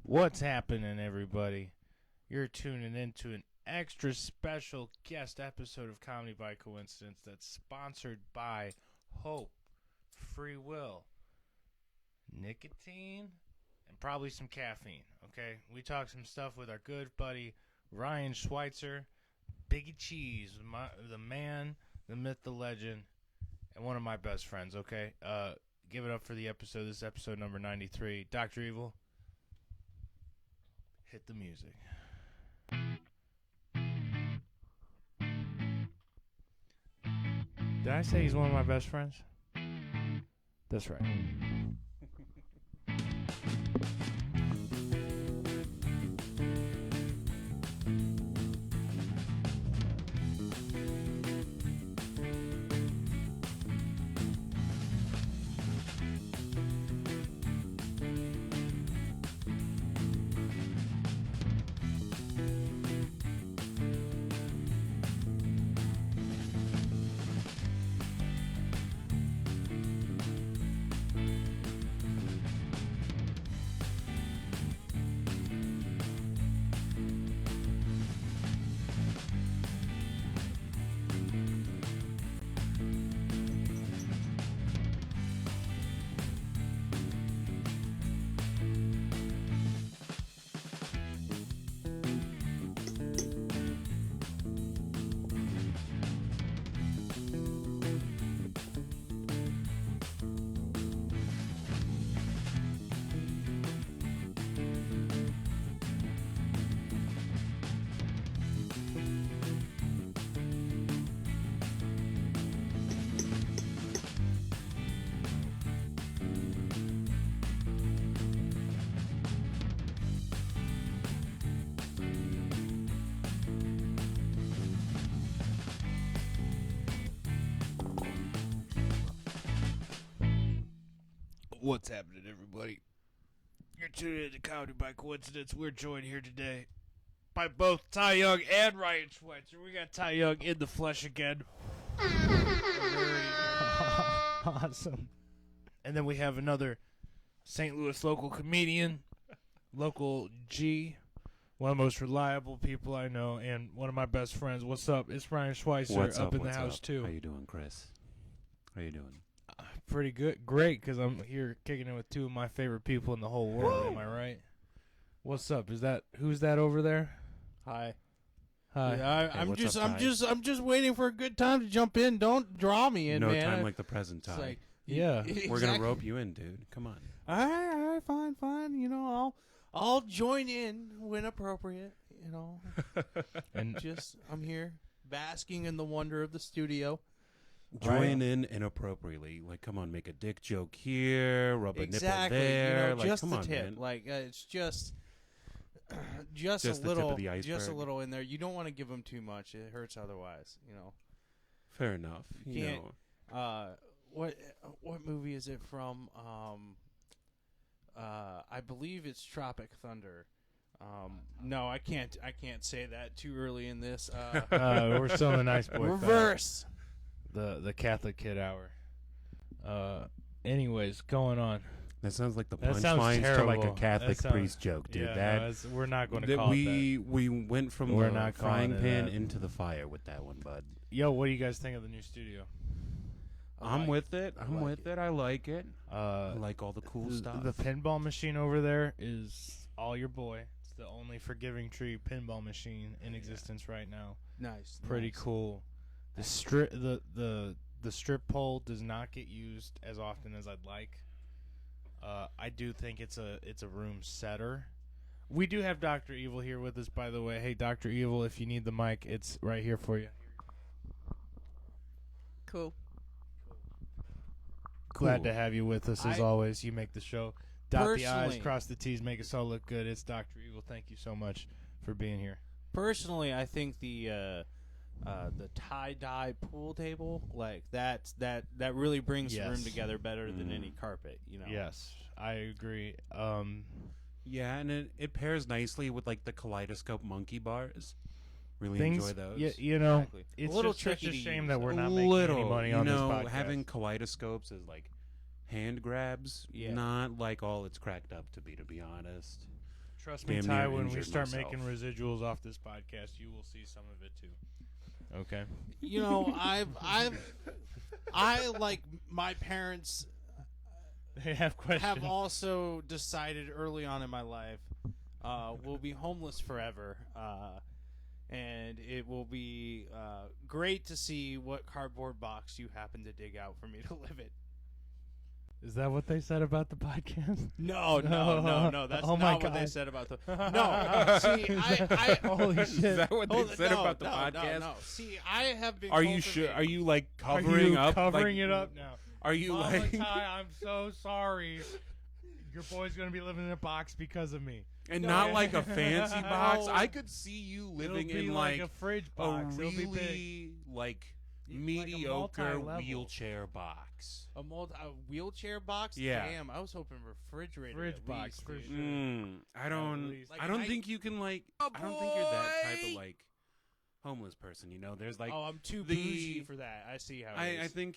What's happening, everybody? You're tuning into an extra special guest episode of Comedy by Coincidence that's sponsored by Hope, Free Will, nicotine, and probably some caffeine, okay? We talk some stuff with our good buddy Ryan Schweitzer, Biggie Cheese, the man, the myth, the legend, and one of my best friends, okay? Give it up for the episode. This is episode number 93. Dr. Evil, hit the music. Did I say he's one of my best friends? That's right. What's happening, everybody? You're tuned in to Comedy by Coincidence. We're joined here today by both Ty Young and Ryan Schweitzer. We got Ty Young in the flesh again. Awesome. And then we have another St. Louis local comedian, Local G, one of the most reliable people I know, and one of my best friends. What's up? It's Ryan Schweitzer up in the house, too. How you doing, Chris? How you doing? Pretty good. Great, because I'm here kicking it with two of my favorite people in the whole world. Am I right? What's up? Who's that over there? Hi. Hi. Yeah, Hey, I'm what's just up, Ty? I'm just waiting for a good time to jump in. Don't draw me in, No man. time like the present, It's Ty. like, Yeah. We're gonna rope you in, dude. Come on. All right, fine. You know, I'll join in when appropriate. You know, And I'm here basking in the wonder of the studio. Join in inappropriately. Like, come on, make a dick joke here, rub a nipple there. You know, like, just come the on, tip. man. Like it's just Just a the tip little, of the iceberg. just a little in there. You don't want to give them too much; it hurts otherwise. You know. Fair enough. You Can't- know. What movie is it from? I believe it's Tropic Thunder. No, I can't say that too early in this. we're still in the Nice Boy Reverse. the Catholic Kid Hour. Anyways, going on. That sounds like the That sounds punchlines to like a terrible. Catholic That sounds- priest joke, dude. Yeah, we're not going to call it that. we went from We're the not frying calling it pan that. into the fire with that one, bud. Yo, what do you guys think of the new studio? I'm with it. I I'm like with it. I like it. I Uh, like all the cool stuff. The pinball machine over there is all your boy. It's the only Forgiving Tree pinball machine in existence right now. Nice. Pretty nice. cool. The strip pole does not get used as often as I'd like. I do think it's a room setter. We do have Dr. Evil here with us, by the way. Hey, Dr. Evil, if you need the mic, it's right here for you. Cool. Glad to have you with us as always. You make the show. Dot the I's, Personally- cross the T's, make us all look good. It's Dr. Evil. Thank you so much for being here. Personally, I think the tie-dye pool table, like that really brings the room Yes. together better than any carpet, you know. Yes, I agree. Yeah, and it pairs nicely with like the kaleidoscope monkey bars. Really Things, enjoy those. you know, Exactly. it's A little just such tricky a to shame use. that we're A not making little, any money you on know, this podcast. having kaleidoscopes is like hand grabs, Yeah. not like all it's cracked up to be honest. Trust me, damn Ty, near when we injured start myself. making residuals off this podcast, you will see some of it too. Okay. You know, I like my parents They have questions. have also decided early on in my life, we'll be homeless forever, and it will be great to see what cardboard box you happen to dig out for me to live in. Is that what they said about the podcast? No. That's Oh my not what they God. said about the. No, see, I Holy shit. Is that what they hold- said no, about the no, podcast? No. See, I have been. Are you sure? Are you like Are covering you up? covering like, it up now? Are you Mama like? Ty, I'm so sorry. Your boy's gonna be living in a box because of me. And No. not like a fancy box. No. I could see you living It'll be in like a fridge box. a It'll be big. really like Yeah, like a mediocre multi-level. wheelchair box. a wheelchair box? Yeah. Damn, I was hoping refrigerator. Fridge at box least, for dude. sure. I don't. least. Like I don't I- think you can like. Oh, I don't think you're that type boy! of like homeless person. You know, there's like. Oh, I'm too the- bougie for that. I see how it is. I think.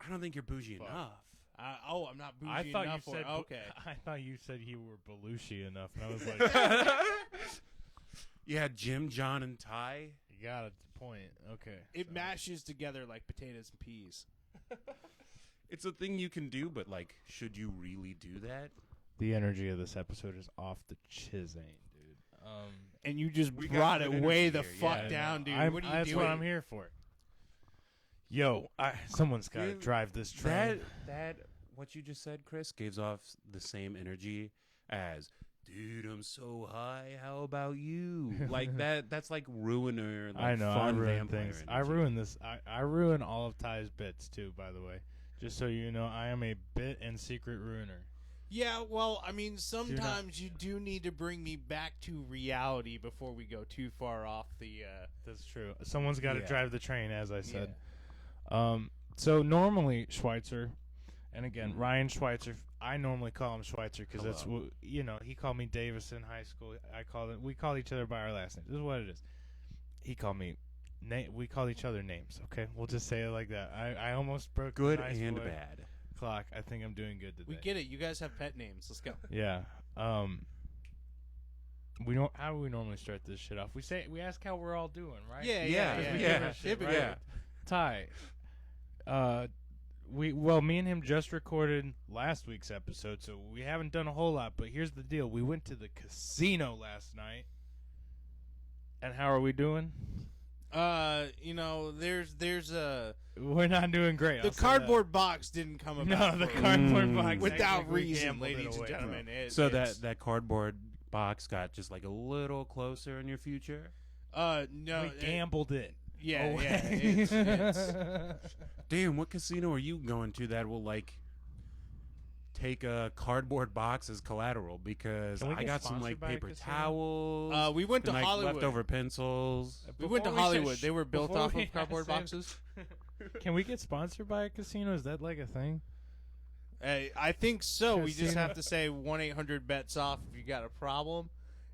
I don't think you're bougie Fuck. enough. I'm not bougie I thought you enough for said okay. I thought you said you were Belushi enough, and I was like, Yeah, Jim, John, and Ty. you got a point. Okay. It so- mashes together like potatoes and peas. It's a thing you can do, but like, should you really do that? The energy of this episode is off the chisane, dude. And you just We got brought good it way energy the here, fuck yeah. down, dude. I'm- What are you that's doing? what I'm here for. Yo, someone's got to Dude, drive this train. That what you just said, Chris, gives off the same energy as, dude, I'm so high. How about you? Like that. That's like ruiner. Like I know. I fun ruin vampire things. I energy. ruin this. I ruin all of Ty's bits too. By the way, just so you know, I am a bit and secret ruiner. Yeah, well, I mean, sometimes you do need to bring me back to reality before we go too far off the. That's true. Someone's got to Yeah. drive the train, as I said. So normally Schweitzer, and again Ryan Schweitzer. I normally call him Schweitzer because that's Hello. he called me Davis in high school. We call each other by our last names. This is what it is. He called me. We call each other names. Okay, we'll just say it like that. I almost broke the Good nice and boy bad. clock. I think I'm doing good today. We get it. You guys have pet names. Let's go. Yeah. We don't. How do we normally start this shit off? We ask how we're all doing, right? Yeah, Yeah, yeah. yeah. Typically. Yeah. Ty, me and him just recorded last week's episode, so we haven't done a whole lot. But here's the deal: we went to the casino last night, and how are we doing? You know, there's a We're not doing great. the I'll say cardboard box didn't come that. about No, the for- cardboard Mm. box without actually, we reason, gambled it ladies and away. gentlemen. So it's- that cardboard box got just like a little closer in your future. no, We gambled it. yeah, away. yeah. It's Damn, what casino are you going to that will like take a cardboard box as collateral? Because Can we I get got some sponsored like by a paper casino? towels. we went to and, like, Hollywood. leftover pencils. We went to Before say Hollywood. They were built before off we of cardboard say- boxes. Can we get sponsored by a casino? Is that like a thing? I think so. We just Casino. have to say 1-800-BETS-OFF if you got a problem.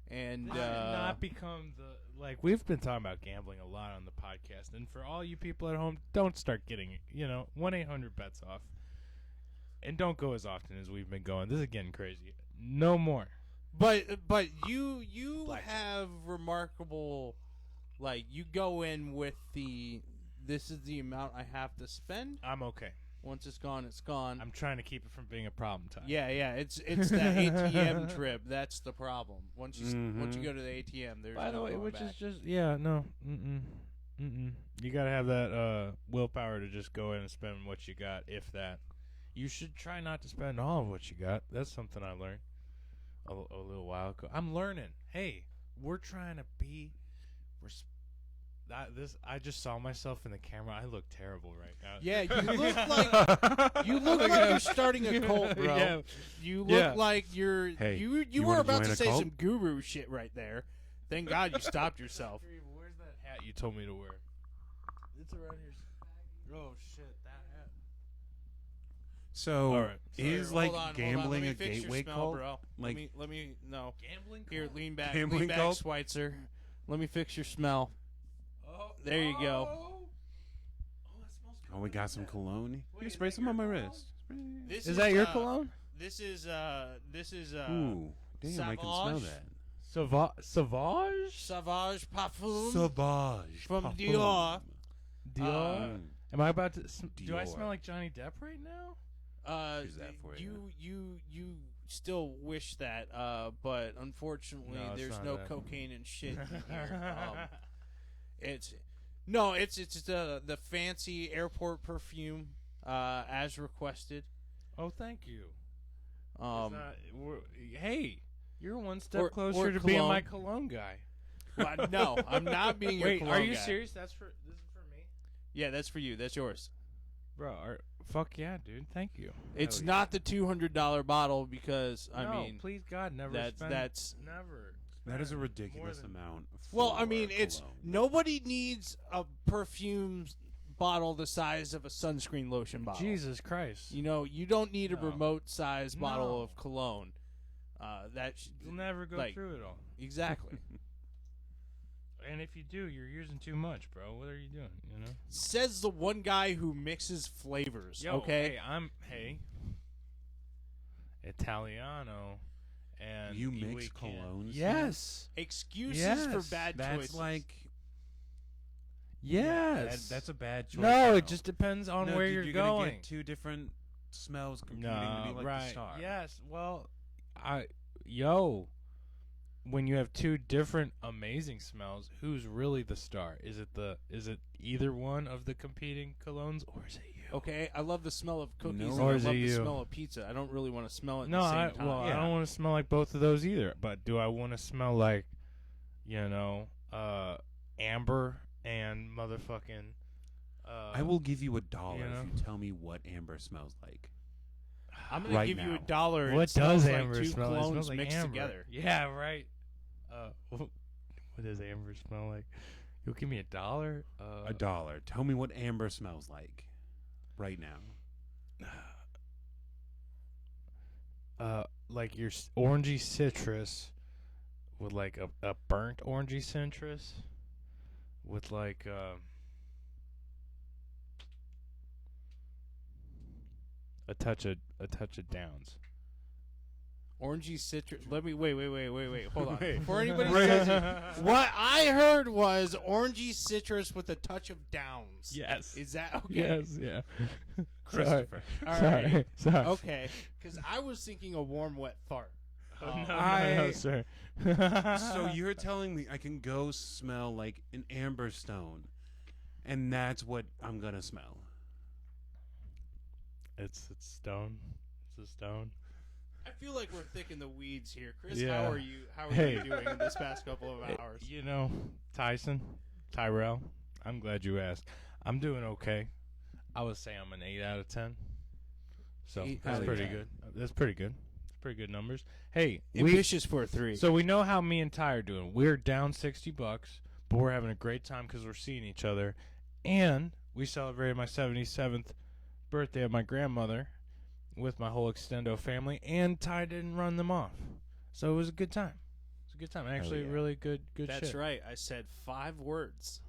And Not become the we've been talking about gambling a lot on the podcast, and for all you people at home, don't start getting 1-800-BETS-OFF, and don't go as often as we've been going. This is getting crazy. No more. but you Blackjack. have remarkable, like, you go in with this is the amount I have to spend. I'm okay. Once it's gone, it's gone. I'm trying to keep it from being a problem time. Yeah, it's that ATM trip. That's the problem. Once you Mhm. go to the ATM, there's By the no way, going which back. is just no. You gotta have that willpower to just go in and spend what you got, if that. You should try not to spend all of what you got. That's something I learned a little while ago. I'm learning. Hey, we're trying to be. I just saw myself in the camera. I look terrible right now. Yeah, you look like you're starting a cult, bro. Yeah. You look Yeah. like you're Hey, you you were wanna about join to a say cult? some guru shit right there. Thank God you stopped yourself. Where's that hat you told me to wear? It's around here. Oh shit, that hat. So All right. is Hold like on, hold on. gambling Let me a fix your gateway smell, cult? bro. Like- let me no. Gambling. Here, lean back, Gambling cult? Schweitzer. Let me fix your smell. Oh, There you go. Oh, that smells good. Oh, we got some cologne. Wait, Here, is spray that some your on my cologne? wrist. This Is that your uh, cologne? This is Ooh, Damn, I can smell that. Sauvage? Savage Parfum Sauvage from parfum. Dior. Dior? Am I about to? Do I Dior. smell like Johnny Depp right now? Who's that for you? You still wish that, but unfortunately, No, it's there's not no that. cocaine and shit in here. It's the fancy airport perfume, as requested. Oh, thank you. Um, Hey, you're one step or closer to being cologne. my cologne guy. well, no, I'm not being your Wait, cologne are you guy. serious? This is for me, Yeah, that's for you. That's yours. bro. Fuck yeah, dude. Thank you. It's Hell not the $200 bottle because yeah. I No, mean please God, never that's spend. that's Never. That is a spend ridiculous more than- amount. well, for I mean it's cologne. nobody needs a perfume bottle the size of a sunscreen lotion bottle. Jesus Christ. You know, you don't need a No. remote size bottle No. of cologne. You'll never go like- through it all. Exactly. And if you do, you're using too much, bro. What are you doing? You know. Says the one guy who mixes flavors. Yo, okay. hey, Italiano, and You we mix can't- colognes? Yes. Excuses for Yes, bad That's choices. like Yes. that's a bad choice. no. now. It just depends on No, where dude, you're gonna going. get two different smells competing No, to be like right. the star. Yes. Well, when you have two different amazing smells, who's really the star? Is it either one of the competing colognes, or is it you? Okay, I love the smell of cookies No. and Or I is love it the you? smell of pizza. I don't really want to smell it No, at the same time. I Yeah. don't want to smell like both of those either. But do I want to smell like, amber and motherfucking? I will give you $1 you know? if you tell me what amber smells like. I'm going Right to give you now. $1. What It smells does like amber two smell like? It clones smells like mixed amber. together. Yeah, right. What does amber smell like? You'll give me $1. $1. Tell me what amber smells like right now. Like your orangey citrus with like a burnt orangey citrus with like a touch of downs. Orangey citrus. Let me wait. Hold on. Wait. Before anybody says it, what I heard was orangey citrus with a touch of downs. Yes. Is that okay? Yes. Yeah. Christopher. All Sorry. right. Sorry. Okay. Because I was thinking a warm, wet fart. Oh, Um, no, sir. So you're telling me I can go smell like an amber stone, and that's what I'm gonna smell? It's stone. It's a stone. I feel like we're thick in the weeds here, Chris. Yeah. How are you? How are Hey. you doing in this past couple of hours? Tyrell, I'm glad you asked. I'm doing okay. I would say I'm an 8 out of 10. So 8 that's out of pretty 10. good. That's pretty good. Pretty good numbers. Hey, Ambitious for a 3. so we know how me and Ty are doing. We're down $60, but we're having a great time because we're seeing each other, and we celebrated my 77th birthday of my grandmother with my whole extendo family, and Ty didn't run them off, so it was a good time. It was a good time. Actually, yeah. really good That's shit. right. I said 5 words.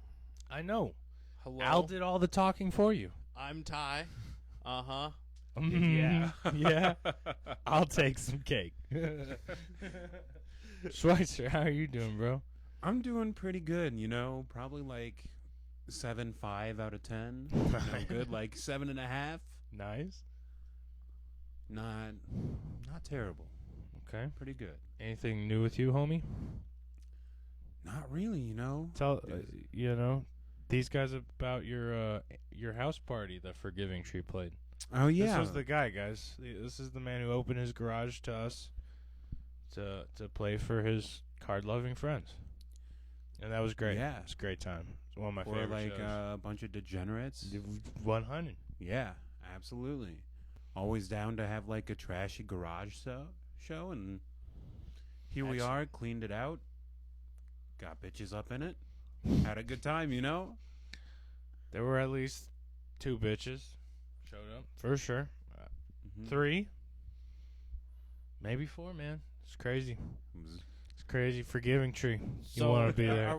I know. Hello. Al did all the talking for you. I'm Ty. Uh-huh. Yeah. Yeah. I'll take some cake. Schweitzer, how are you doing, bro? I'm doing pretty good, probably like 7.5 out of 10. No good, like 7.5. Nice. Not terrible. Okay. Pretty good. Anything new with you, homie? Not really, Tell these guys about your house party that Forgiving Tree played. Oh yeah. This was the guy, guys. This is the man who opened his garage to us to play for his card-loving friends, and that was great. Yeah. It's a great time. It's one of my Or favorite like shows. a bunch of degenerates. 100. Yeah, absolutely. Always down to have like a trashy garage show, and here we Excellent. are, cleaned it out, got bitches up in it, had a good time, There were at least 2 bitches showed up for sure. Mhm. 3, maybe 4. Man, it's crazy. It was- It's crazy. Forgiving Tree. You So want to be there?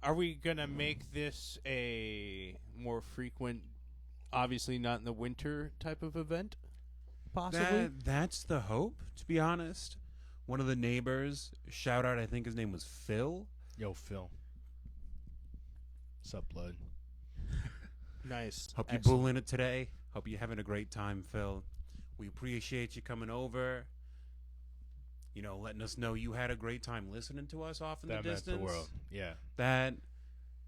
Are we gonna make this a more frequent? Obviously, not in the winter type of event. Possibly. That's the hope, to be honest. one of the neighbors, shout out, I think his name was Phil. Yo, Phil. What's up, blood? Nice. Hope you Excellent. bulling it today. Hope you're having a great time, Phil. We appreciate you coming over. You know, letting us know you had a great time listening to us off in That the meant distance. the world. Yeah. That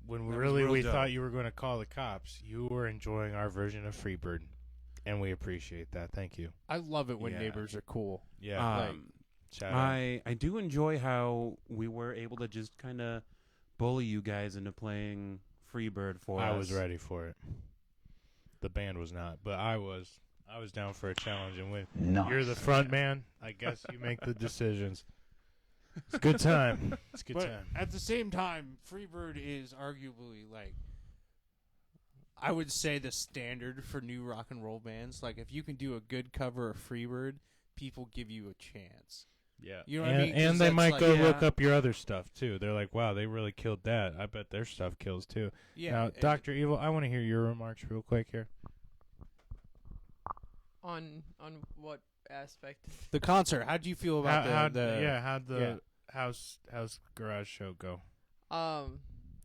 When That was really real we dope. thought you were going to call the cops, you were enjoying our version of Freebird, and we appreciate that. Thank you. I love it when Yeah. neighbors are cool. Yeah. Shout out. I do enjoy how we were able to just kind of bully you guys into playing Freebird for us. I was ready for it. The band was not, but I was. I was down for a challenge, and when you're the front man, I guess you make the decisions. It's a good time. It's a good But time. at the same time, Freebird is arguably like, I would say, the standard for new rock and roll bands. Like, if you can do a good cover of Freebird, people give you a chance. Yeah. You know what I mean? 'Cause And they that's might like- go yeah. look up your other stuff, too. They're like, wow, they really killed that. I bet their stuff kills, too. Yeah. Now, and- Dr. Evil, I want to hear your remarks real quick here. On what aspect? The concert. How do you feel about how'd yeah. the house garage show go?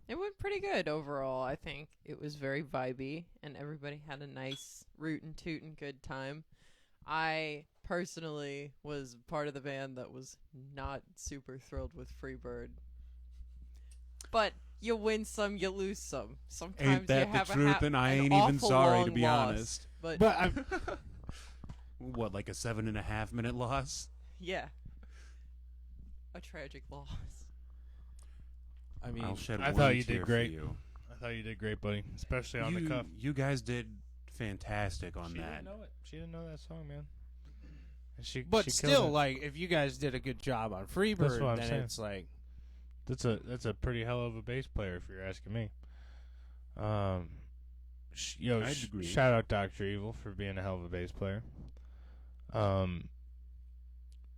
It went pretty good overall. I think it was very vibey, and everybody had a nice rootin' tootin' good time. I personally was part of the band that was not super thrilled with Freebird, but you win some, you lose some. Sometimes Ain't that you the have truth? a And I an ain't even awful sorry, to long be loss, honest. But, But I'm, What, like a 7.5 minute loss? yeah, a tragic loss. I mean, I'll shed I one thought you tear did for great. you. I thought you did great, buddy, especially on the cuff. You guys did fantastic on She that. didn't know it. She didn't know that song, man. And she but killed still, it. like, if you guys did a good job on Freebird, what I'm then saying. it's like, That's a pretty hell of a bass player, if you're asking me. I'd agree. Shout out Dr. Evil for being a hell of a bass player.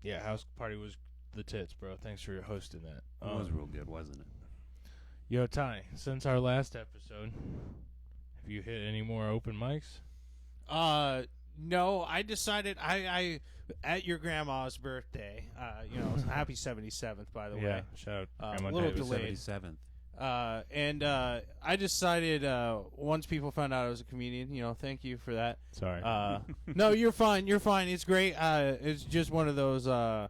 Yeah, house party was the tits, bro. Thanks for hosting that. It was real good, wasn't it? Yo, Ty, since our last episode, have you hit any more open mics? no, I decided I at your grandma's birthday, happy 77th, by the Yeah, way. shout out A Grandma little Davis. delayed. 77th. And I decided once people found out I was a comedian, thank you for that. Sorry. No, you're fine. You're fine. It's great. It's just one of those.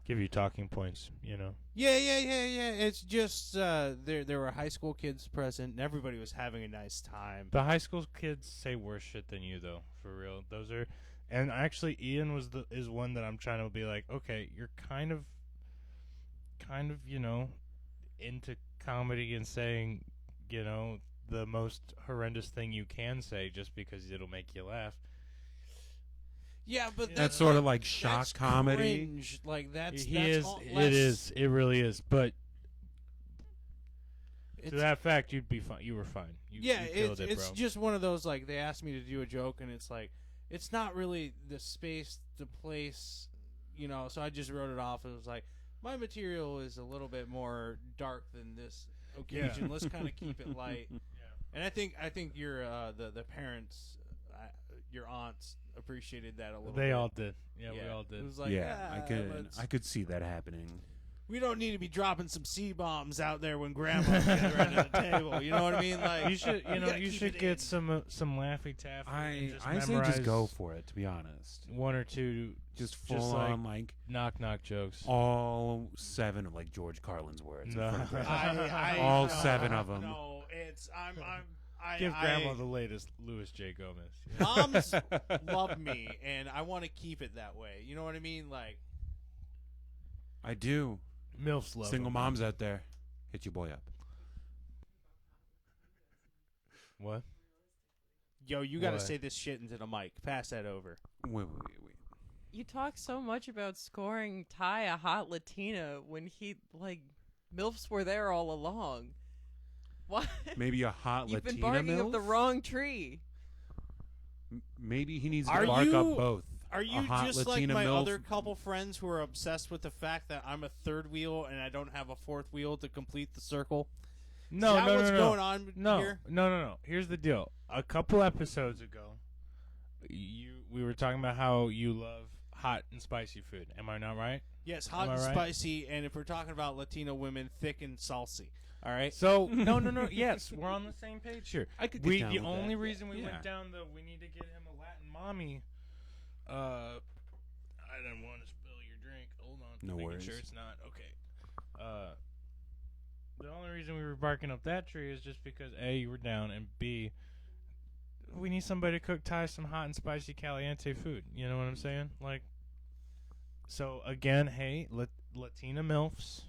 Give you talking points, you know. Yeah. It's just there were high school kids present, and everybody was having a nice time. The high school kids say worse shit than you, though. For real, those are, and actually, Ian is one that I'm trying to be like, okay, you're kind of, into comedy and saying, the most horrendous thing you can say just because it'll make you laugh. Yeah, but That's sort of like shock that's comedy. cringe. Like that's He that's is. all, It is. It really is. But to It's, that fact, you'd be fine. You were fine. You killed it, it's bro. just one of those, like, they asked me to do a joke, and it's like, it's not really the space, the place, so I just wrote it off. It was like, my material is a little bit more dark than this occasion. Yeah. Let's kind of keep it light. And I think your the parents, your aunts appreciated that a little bit. They all did. Yeah, we all It did. was like, Yeah, let's- I could see that happening. we don't need to be dropping some C-bombs out there when grandma's gathered at the table. You know what I mean? Like, You should, gotta you keep should it get in. some Laffy Taffy. and just I say memorize just go for it, to be honest. one or two, Just full on like knock jokes. all 7 of like George Carlin's words. in No. front of grandma. I All no, 7 of 'em. No, it's I Give Grandma the latest Louis J. Gomez. moms love me, and I want to keep it that way. You know what I mean? Like, I do. MILFs love Single him. moms out there, hit your boy up. What? yo, you got to What? say this shit into the mic. Pass that over. Wait. You talk so much about scoring Ty a hot Latina when MILFs were there all along. What? Maybe a hot You've been Latina barking up the MILF? wrong tree. Maybe he needs Are to bark you- up both. Are A you hot just Latina like my MILF? other couple friends who are obsessed with the fact that I'm a third wheel and I don't have a fourth wheel to complete the circle? No, Is that no, what's no, going on no, here? no. Here's the deal. A couple episodes ago, we were talking about how you love hot and spicy food. Am I not right? Yes, hot Am I and right? spicy, and if we're talking about Latino women, thick and salty. All right. So no. Yes, we're on the same page here. I could get down The with only that. reason we Yeah. went down the we need to get him a Latin mommy. I didn't want to spill your drink. Hold on. No Making worries. Sure it's not okay. The only reason we were barking up that tree is just because A, you were down, and B, we need somebody to cook Ty some hot and spicy caliente food. You know what I'm saying? Like, so again, hey, Latina MILFs,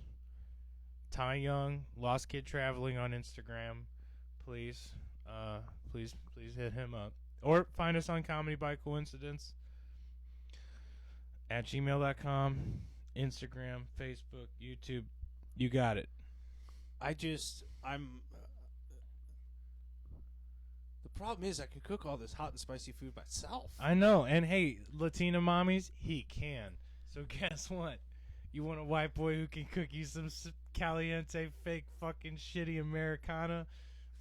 Ty Young, Lost Kid Traveling on Instagram, please hit him up. Or find us on Comedy by Coincidence at gmail.com, Instagram, Facebook, YouTube. You got it. I'm. The problem is, I can cook all this hot and spicy food myself. I know. And hey, Latina mommies, he can. So guess what? You want a white boy who can cook you some caliente, fake fucking shitty Americana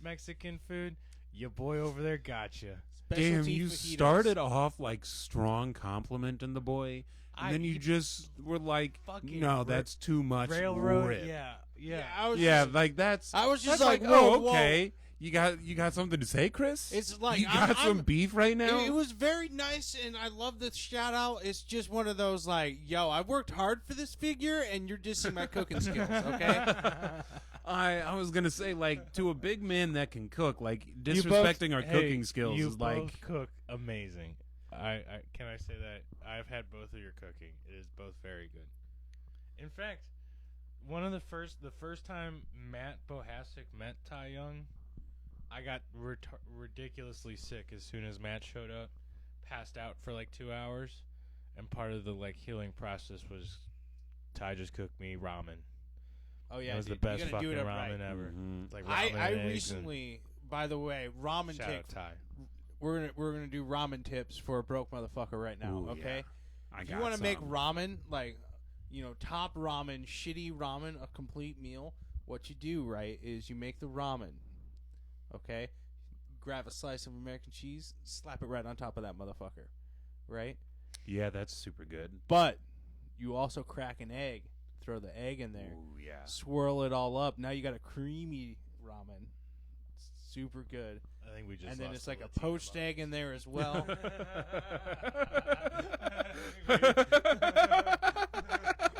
Mexican food? Your boy over there got you. Damn, Specialty you fajitas. started off like strong complimenting the boy, and then you just were like, fucking "No, that's too much." Railroad, rip." yeah. I was Yeah, just, like that's. I was just that's like, oh, whoa, okay. You got something to say, Chris? It's like, you got some I'm- beef right now. It was very nice, and I love the shout out. It's just one of those like, yo, I worked hard for this figure, and you're dissing my cooking skills, okay? I was gonna say, like, to a big man that can cook, like You disrespecting our both- cooking hey, skills you is like, both cook amazing. I can I say that I've had both of your cooking. It is both very good. In fact, the first time Matt Bohasic met Ty Young, I got ridiculously sick as soon as Matt showed up, passed out for like 2 hours, and part of the like healing process was Ty just cooked me ramen. Oh yeah, It was dude, the best you gotta do fucking it ramen right. ever. Mhm. It's like I ramen and eggs and- recently, by the way, ramen shout tip. out Ty. We're gonna do ramen tips for a broke motherfucker right now. Ooh, Okay, I if got you want to make some. ramen, like, top ramen, shitty ramen, a complete meal. What you do, right, is you make the ramen. Okay, grab a slice of American cheese, slap it right on top of that motherfucker, right? Yeah, that's super good. But you also crack an egg, throw the egg in there, Ooh, yeah. swirl it all up. Now you got a creamy ramen. It's super good. I think we just And then lost it's the like a Latino poached egg in there as well.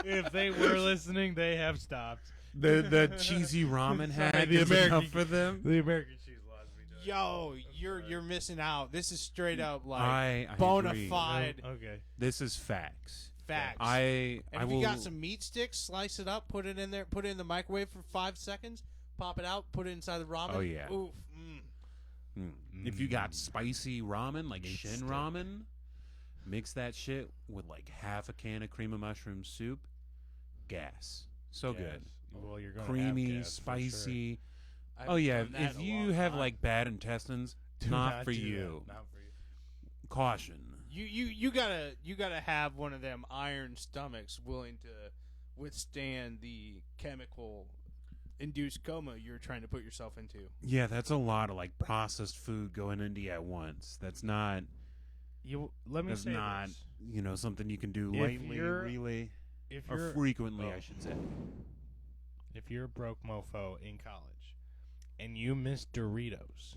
If they were listening, they have stopped. The cheesy ramen Sorry, hack the is American- enough for them. The American cheese lost me. Doug. Yo, I'm you're sorry. you're missing out. This is straight up like I bona agree. fide Okay. This is facts. facts. I and if will. you got some meat sticks, slice it up, put it in there, put it in the microwave for 5 seconds, pop it out, put it inside the ramen. Oh, yeah. Oof. If you got spicy ramen, like Meat Shin stick. ramen, mix that shit with like half a can of cream of mushroom soup. Gas. So Yes. good. Well, you're going Creamy, spicy. Oh yeah, if you have like bad intestines, not for you. Not for you. Caution. you gotta have one of them iron stomachs willing to withstand the chemical induced coma you're trying to put yourself into. Yeah, that's a lot of like processed food going into you at once. That's not. Let me That's say not. this. Something you can do If lightly, you're- really, If or you're frequently, oh. I should say. if you're a broke mofo in college and you miss Doritos,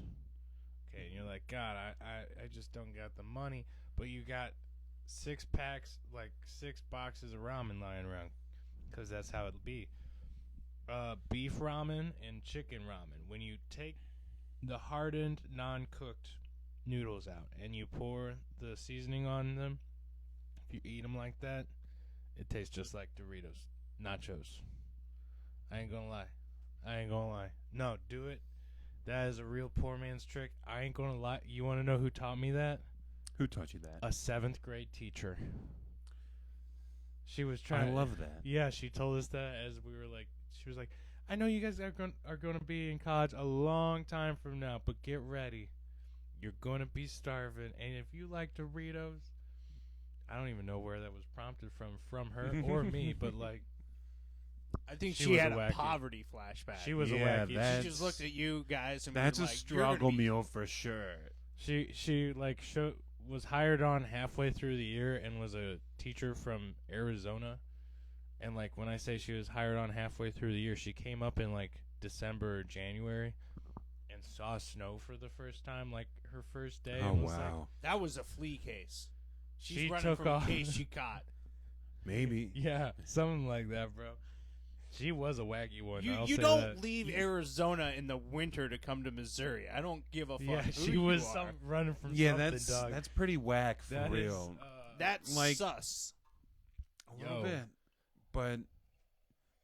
okay, and you're like, God, I just don't got the money, but you got 6 packs, like 6 boxes of ramen lying around, because that's how it'll be. Beef ramen and chicken ramen. When you take the hardened, non-cooked noodles out and you pour the seasoning on them, if you eat them like that, it tastes just like Doritos, nachos. I ain't gonna lie. No, do it. That is a real poor man's trick. I ain't gonna lie. You want to know who taught me that? Who taught you that? A 7th grade teacher. She was I trying. love that. Yeah, she told us that as we were like. She was like, I know you guys are going to be in college a long time from now, but get ready. You're going to be starving, and if you like Doritos, I don't even know where that was prompted from her or me, but like I think She she was had a a wacky- poverty flashback. she was Yeah, a wacky. that- She just looked at you guys and That's were a like, "You're gonna struggle be-" meal for sure. She like was hired on halfway through the year and was a teacher from Arizona. And, like, when I say she was hired on halfway through the year, she came up in, like, December or January and saw snow for the first time, like, her first day. Oh, and was wow. That was a flea case. She's She running took from off. a case she caught. Maybe. Yeah, something like that, bro. She was a wacky one. You I'll say don't that. leave Arizona in the winter to come to Missouri. I don't give a fuck. Yeah, who she you was are. running from Yeah, something, dog. that's pretty whack for That is, real. That's like- sus. A little Yo. bit, but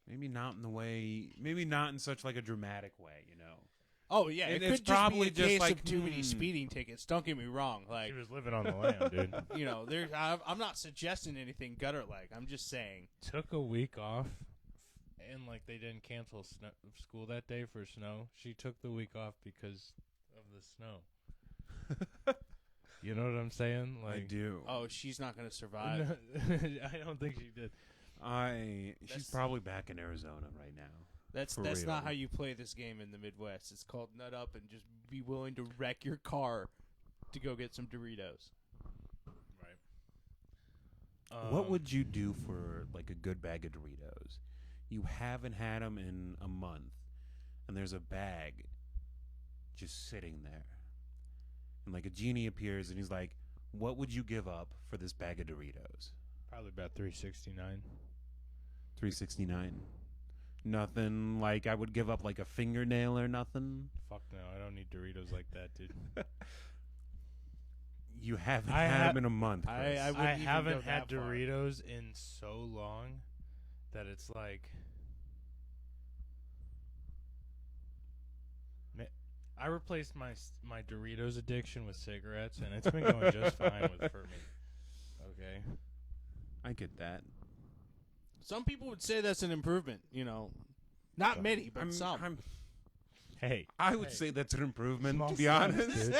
maybe not in the way. Maybe not in such like a dramatic way, you know. Oh yeah, And it it's could just probably be a just case like, of too many speeding tickets. Don't get me wrong. Like she was living on the land, dude. you know, I'm not suggesting anything gutter like. I'm just saying. Took a week off, and like they didn't cancel school that day for snow. She took the week off because of the snow. You know what I'm saying? I Like, do. Oh, she's not going to survive. no, I don't think she did. She's That's- probably back in Arizona right now. That's For not real. how you play this game in the Midwest. It's called nut up and just be willing to wreck your car to go get some Doritos. Right. What would you do for like a good bag of Doritos? You haven't had them in a month, and there's a bag just sitting there. And like a genie appears, and he's like, "What would you give up for this bag of Doritos?" probably about 369? $3.69. Nothing like I would give up like a fingernail or nothing. Fuck no, I don't need Doritos like that, dude. You haven't I had ha- them in a month. Chris. I wouldn't I even haven't go had that far. Doritos in so long that it's like I replaced my Doritos addiction with cigarettes, and it's been going just fine for me. Okay. I get that. Some people would say that's an improvement. You know, not many, but some. Hey, I would Hey. say that's an improvement, Small to be steps, honest. dude.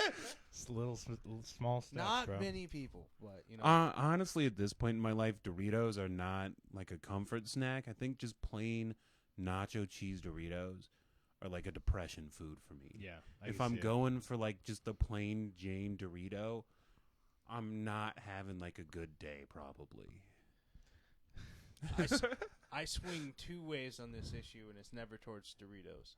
It's small steps, Not bro. many people, but you know. Honestly, at this point in my life, Doritos are not like a comfort snack. I think just plain nacho cheese Doritos are like a depression food for me. Yeah. I If can I'm see it. going for like just the plain Jane Dorito, I'm not having like a good day probably. I swing two ways on this issue, and it's never towards Doritos.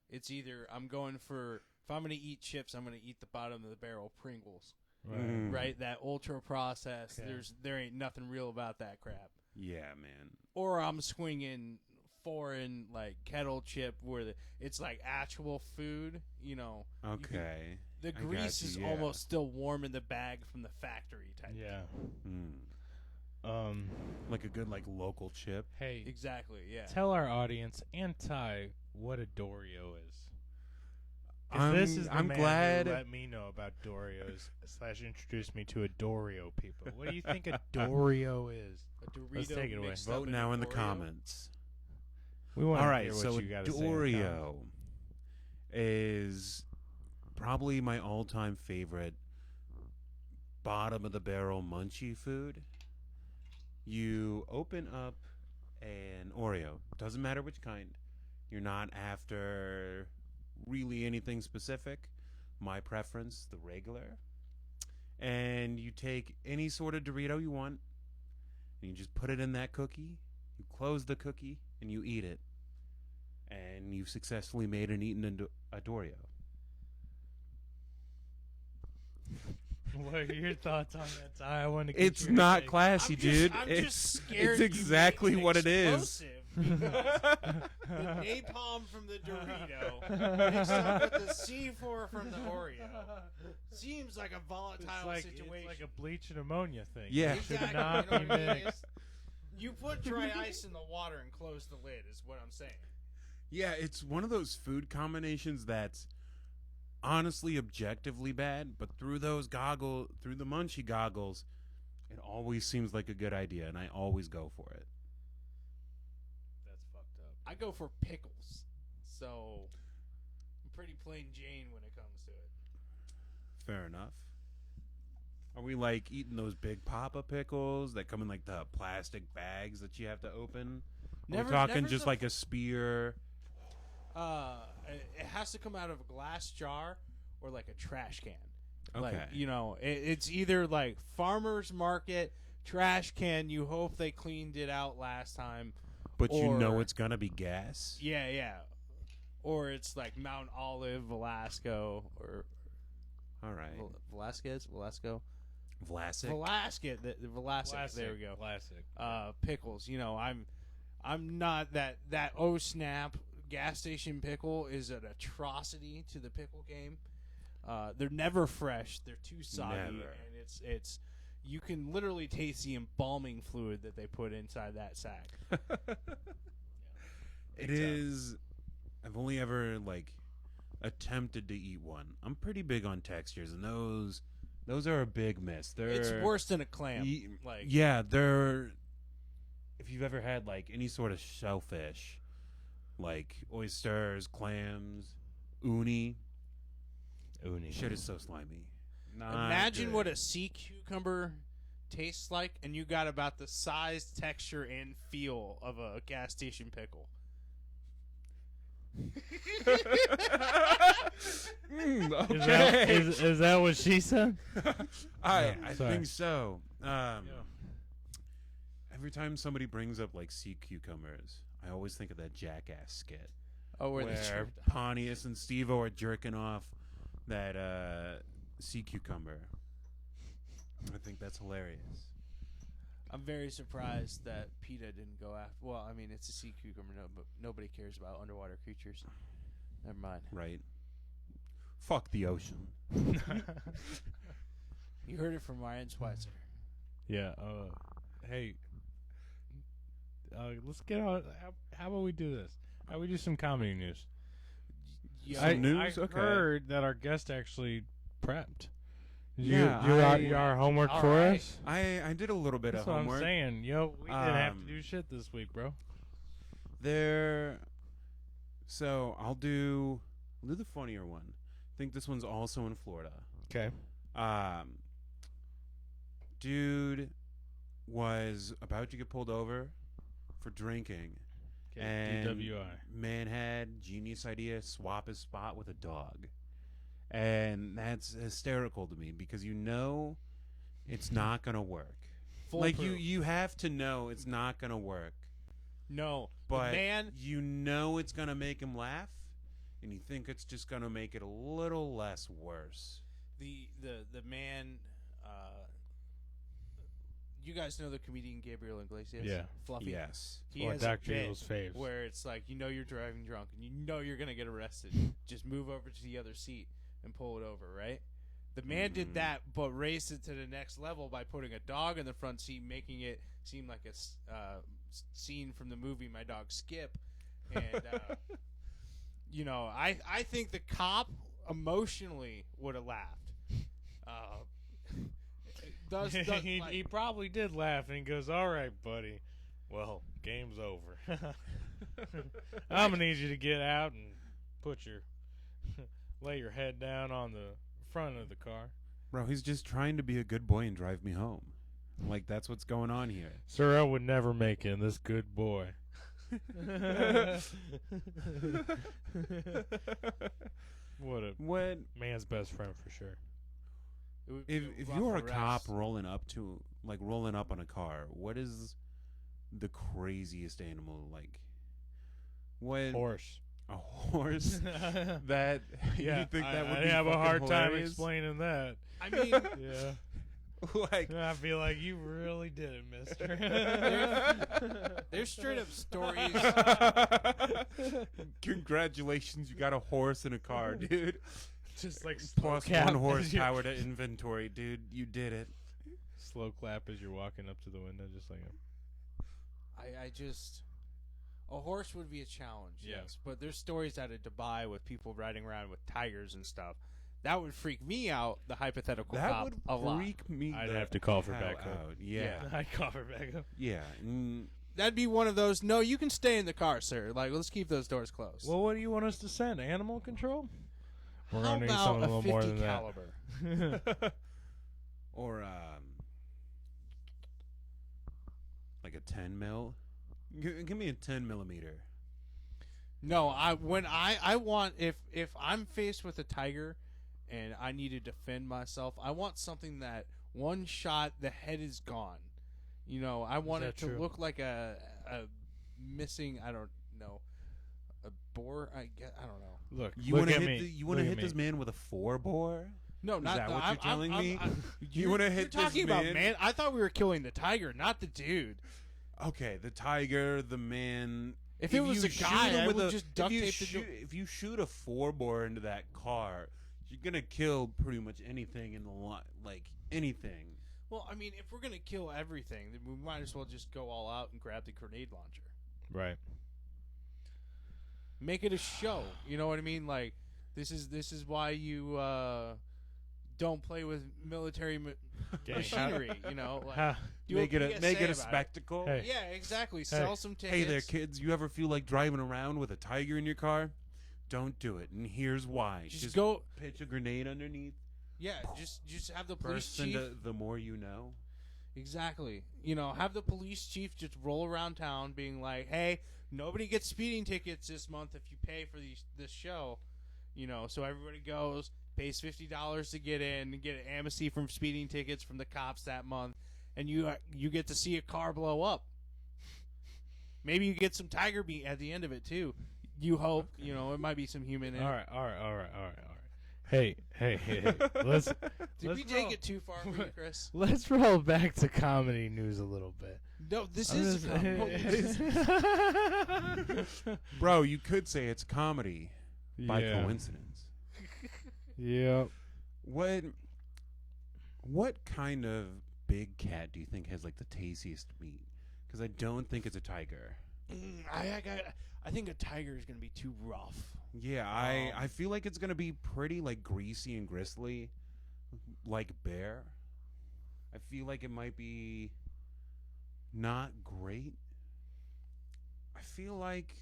It's either I'm going for, if I'm going to eat chips, I'm going to eat the bottom of the barrel Pringles, Mm. right? That ultra processed. Yeah. There ain't nothing real about that crap. Yeah, man. Or I'm swinging foreign like kettle chip where it's like actual food. You know, Okay. the I got grease you, is yeah. almost still warm in the bag from the factory type. Yeah. Mm. Like Like a good like local chip. hey, Exactly. Yeah. tell our audience and Ty what a Doreo is. 'Cause this is the I'm man glad. who let me know about Dorios / introduced me to a Doreo people. What do you think a Doreo is? A Dorito Let's take it away. mixed up Vote in now an in the Oreo. comments. We want All to right, hear what so you got to say. Doreo is probably my all-time favorite bottom of the barrel munchie food. You open up an Oreo, doesn't matter which kind. You're not after really anything specific. My preference, the regular. And you take any sort of Dorito you want, and you just put it in that cookie. You close the cookie, and you eat it. And you've successfully made and eaten a Doreo. What are your thoughts on that, Ty? I want to get It's your not take. classy, dude. I'm it's just scared. it's exactly you make what it it is. explosive because the napalm from the Dorito mixed up with the C4 from the Oreo seems like a volatile situation. It's like a bleach and ammonia thing. Yeah. It should Exactly, not you be know what I mean? mixed. You put dry ice in the water and close the lid is what I'm saying. Yeah, it's one of those food combinations that's honestly objectively bad, but through the munchie goggles, it always seems like a good idea, and I always go for it. That's fucked up. I go for pickles, so I'm pretty plain Jane when it comes to it. Fair enough. Are we like eating those big Papa pickles that come in like the plastic bags that you have to open? Are we talking never just the- like a spear? It has to come out of a glass jar or like a trash can. Like, Okay. it's either like farmer's market, trash can. You hope they cleaned it out last time. But you know or- it's gonna be gas. Yeah. Or it's like Mount Olive, Velasco, or All right. Velasquez. Vlasic. Velasquez. The Velasquez. There we go. Classic. Pickles. I'm not that oh snap gas station pickle is an atrocity to the pickle game. They're never fresh. They're too soggy, Never. and it's you can literally taste the embalming fluid that they put inside that sack. It is. I've only ever attempted to eat one. I'm pretty big on textures, and those are a big miss. It's worse than a clam. Yeah, they're. If you've ever had any sort of shellfish, like oysters, clams, uni, shit is so slimy. Not Imagine good. what a sea cucumber tastes like, and you got about the size, texture, and feel of a gas station pickle. Okay. Is that what she said? I sorry. think so. Every time somebody brings up sea cucumbers, I always think of that Jackass skit Oh, where they where jerked off. Pontius and Steve-O are jerking off that sea cucumber. I think that's hilarious. I'm very surprised that PETA didn't go after. Well, I mean, it's a sea cucumber, but nobody cares about underwater creatures. Never mind. Right? Fuck the ocean. You heard it from Ryan Schweitzer. Yeah. Hey. Let's get on. How about we do this? How about we do some comedy news? Yo, Some news? I Okay. heard that our guest actually prepped. Did Yeah, you our homework all for right. us? I did a little bit That's of what homework. I'm saying. Yo, we didn't have to Um, do shit this week, bro. So I'll do the funnier one. I think this one's also in Florida. Okay. Dude was about to get pulled over for drinking. And DWI. man had genius idea, swap his spot with a dog. And that's hysterical to me because it's not going to work. Foolproof. You have to know it's not going to work. No, But the man. it's going to make him laugh, and you think it's just going to make it a little less worse. The man. You guys know the comedian Gabriel Iglesias? Yeah. Fluffy. Yes. He Or has Dr. a bit Evil's faves. where it's like you're driving drunk and you're gonna get arrested. Just move over to the other seat and pull it over, right? The man did that, but raised it to the next level by putting a dog in the front seat, making it seem like a scene from the movie My Dog Skip. And I think the cop emotionally would have laughed. He probably did laugh, and he goes, "All right, buddy. Well, game's over. I'm gonna need you to get out and lay your head down on the front of the car." Bro, he's just trying to be a good boy and drive me home. That's what's going on here. Sir, I would never make him this good boy. What a What man's best friend for sure. It would be if rough you're a arrest. cop rolling up on a car? What is the craziest animal What Horse. a horse? That Yeah, you think that would I be have a fucking hard time hilarious? explaining that. I mean, Yeah. I feel like you really did it, mister. there's straight up stories. Congratulations, you got a horse in a car, dude. Just like Plus slow clap one as horsepower to inventory, dude. You did it. slow clap as you're walking up to the window, just like A horse would be a challenge, Yeah. yes. But there's stories out of Dubai with people riding around with tigers and stuff. That would freak me out, the hypothetical That cop, would a lot. freak me. I'd the have to call for hell backup. out. Yeah, I'd call her back up. yeah. That'd be one of those, no, you can stay in the car, sir. Let's keep those doors closed. Well, what do you want us to send? Animal control? We're How gonna need about something a a little 50 more than caliber? Or like a 10 mil. Give me a 10 millimeter. No, I want if I'm faced with a tiger and I need to defend myself, I want something that one shot, the head is gone. You know, I want it to look like a missing, I don't know, a bore. I don't know. Look, You look want to at hit me. you want to Look hit at this me. man with a 4-bore? No, Is not that the, what you're telling me? You wanna hit You're this talking about man? I thought we were killing the tiger, not the dude. Okay, the tiger, the man. If it was you a shoot guy, him I with would a- just duct tape the if you shoot a 4-bore into that car, you're gonna kill pretty much anything in the line, like anything. Well, I mean, if we're gonna kill everything, then we might as well just go all out and grab the grenade launcher. Right. Make it a show. You know what I mean? Like, this is why you don't play with military machinery. You know, like, do Make it a PSA about spectacle. Hey. Yeah, exactly. Sell some tickets. Hey there, kids. You ever feel like driving around with a tiger in your car? Don't do it, and here's why. Just go. Pitch a grenade underneath. Yeah, just have the police Burst chief. into the more you know. Exactly. You know, have the police chief just roll around town being like, hey, nobody gets speeding tickets this month if you pay for this show. You know, so everybody goes, pays $50 to get in, and get an amnesty from speeding tickets from the cops that month, and you get to see a car blow up. Maybe you get some tiger meat at the end of it, too. You hope. Okay. You know, it might be some human in it. All right. Hey. Let's Did we take it too far for you, Chris? let's roll back to comedy news a little bit. No, this is Bro, you could say it's comedy by Yeah. coincidence. Yep. What kind of big cat do you think has like the tastiest meat? Because I don't think it's a tiger. I think a tiger is going to be too rough. Yeah, I feel like it's gonna be pretty like greasy and gristly, like bear. I feel like it might be not great. I feel like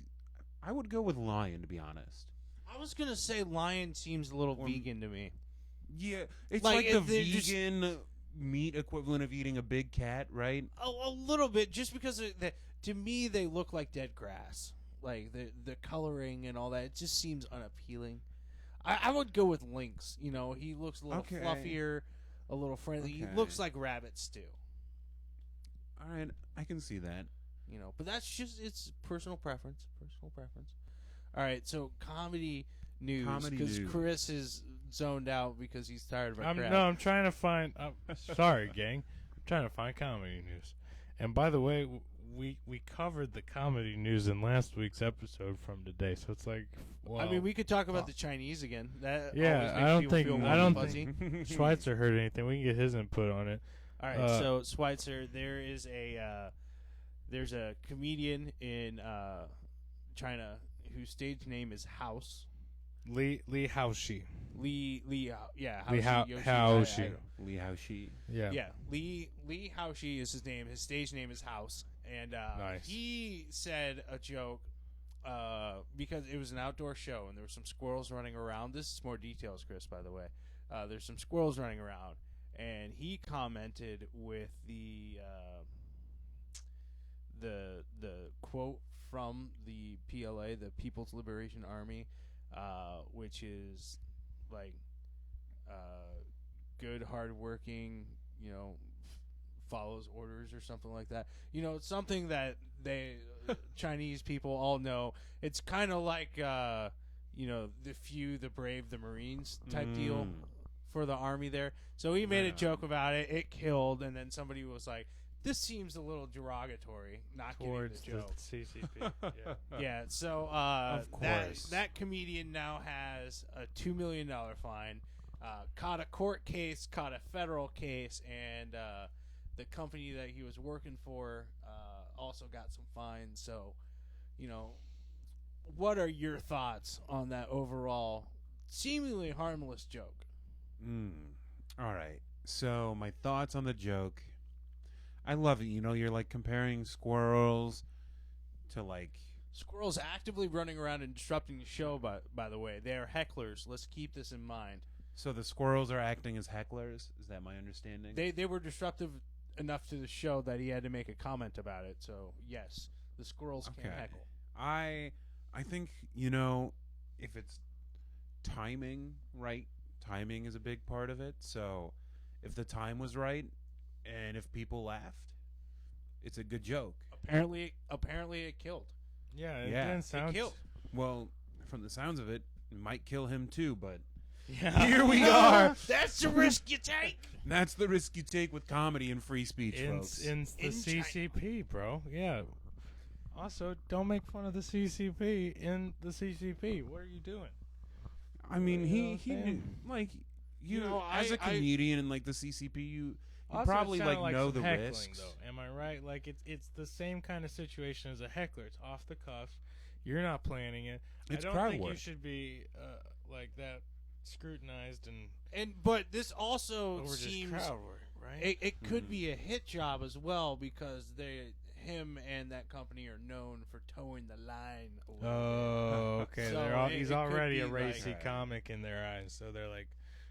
I would go with lion, to be honest. I was going to say lion seems a little Or- vegan to me. Yeah, it's Like, like, if the they're just- vegan meat equivalent of eating a big cat, right? A little bit, just because to me they look like dead grass. Like the coloring and all that, it just seems unappealing. I would go with lynx. You know, he looks a little Okay. fluffier, a little friendly. He Okay. looks like rabbit stew. All right, I can see that. You know, but that's just it's personal preference. Personal preference. All right, so comedy news Comedy because news. Chris is zoned out because he's tired of our crap. I'm trying to find. Sorry, gang. I'm trying to find comedy news. And by the way, we covered the comedy news in last week's episode from today, so it's like, well, I mean, we could talk about the Chinese again. That Yeah, always makes I don't people think- feel I warm don't and fuzzy. Schweitzer heard anything. We can get his input on it. All right, so Schweitzer, there is there's a comedian in China whose stage name is House. Li Haoshi. Li yeah, Li Yoshi, Haoshi. Li Haoshi. Yeah. Yeah, Li Haoshi is his name. His stage name is House, and Nice. he said a joke because it was an outdoor show and there were some squirrels running around. This is more details, Chris, by the way. There's some squirrels running around, and he commented with the quote from the PLA, the People's Liberation Army, which is like good, hardworking, you know, follows orders or something like that. You know, it's something that they Chinese people all know. It's kind of like you know, the few, the brave, the Marines type deal for the army there. So he made a joke about it. It killed, and then somebody was like, "This seems a little derogatory." Not Towards getting the joke. CCP. Yeah. Yeah, so Of course. that comedian now has a $2 million fine, caught a court case, caught a federal case, and the company that he was working for also got some fines. So, you know, what are your thoughts on that overall seemingly harmless joke? All right. So my thoughts on the joke. I love it. You know, you're like comparing squirrels to like Squirrels actively running around and disrupting the show, by the way. They are hecklers. Let's keep this in mind. so the squirrels are acting as hecklers. Is that my understanding? They were disruptive enough to the show that he had to make a comment about it. So, yes, the squirrels can Okay. heckle. I think, you know, if it's timing right timing is a big part of it. So if the time was right and if people laughed, it's a good joke. Apparently it killed. Yeah, it Yeah. didn't sound. It killed. Well, from the sounds of it, it might kill him too, but Yeah. here we are. That's the risk you take. That's the risk you take with comedy and free speech, in folks. the In China. CCP, bro. Yeah. Also, don't make fun of the CCP in the CCP. What are you doing? I mean, You know what he I'm knew, saying? like, you, You know, as a I- comedian in, like, the CCP, you Also, it probably, sounded like, know some the heckling, risks. though. Am I right? Like, it's the same kind of situation as a heckler. It's off the cuff. You're not planning it. It's I don't crowd think you work. should be like that scrutinized and But this also over just seems crowd work, right? it could Mhm. be a hit job as well because him and that company are known for towing the line. A little Oh, okay. So He's it could already be a like- racy Right. comic in their eyes, so they're like,